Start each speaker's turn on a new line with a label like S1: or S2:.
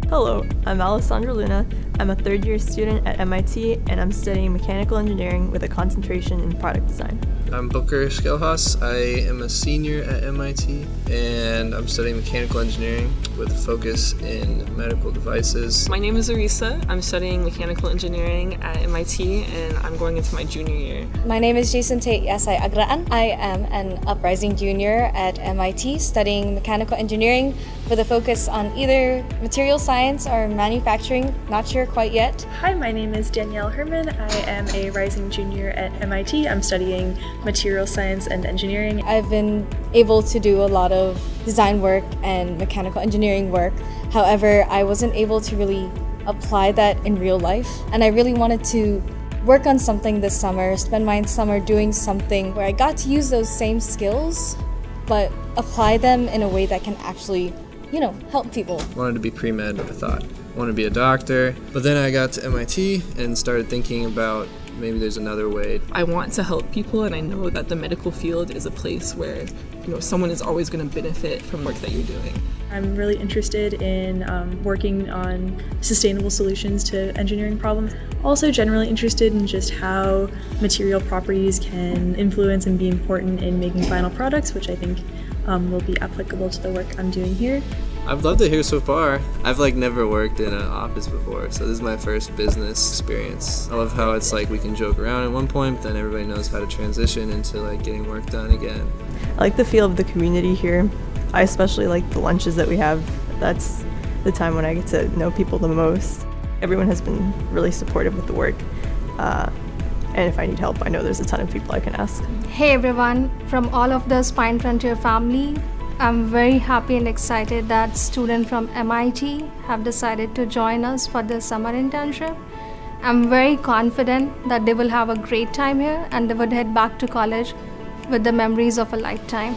S1: Hello, I'm Alessandra Luna. I'm a third-year student at MIT, and I'm studying mechanical engineering with a concentration in product design.
S2: I'm Booker Skelhaas. I am a senior at MIT, and I'm studying mechanical engineering with a focus in medical devices.
S3: My name is Arisa. I'm studying mechanical engineering at MIT, and I'm going into my junior year.
S4: My name is Jason Tate Yasai Agraan. I am an uprising junior at MIT studying mechanical engineering with a focus on either material science or manufacturing, not sure quite yet.
S5: Hi, my name is Danielle Herman. I am a rising junior at MIT. I'm studying material science and engineering.
S4: I've been able to do a lot of design work and mechanical engineering work. However, I wasn't able to really apply that in real life. And I really wanted to work on something this summer, spend my summer doing something where I got to use those same skills, but apply them in a way that can actually, help people.
S2: Wanted to be pre-med, I thought. Wanted to be a doctor. But then I got to MIT and started thinking about maybe there's another way.
S3: I want to help people, and I know that the medical field is a place where someone is always going to benefit from work that you're doing.
S5: I'm really interested in working on sustainable solutions to engineering problems. Also generally interested in just how material properties can influence and be important in making final products, which I think will be applicable to the work I'm doing here.
S2: I've loved it here so far. I've never worked in an office before, so this is my first business experience. I love how it's we can joke around at one point, but then everybody knows how to transition into getting work done again.
S1: I like the feel of the community here. I especially like the lunches that we have. That's the time when I get to know people the most. Everyone has been really supportive with the work. And if I need help, I know there's a ton of people I can ask.
S6: Hey everyone, from all of the Spine Frontier family, I'm very happy and excited that students from MIT have decided to join us for this summer internship. I'm very confident that they will have a great time here and they would head back to college with the memories of a lifetime.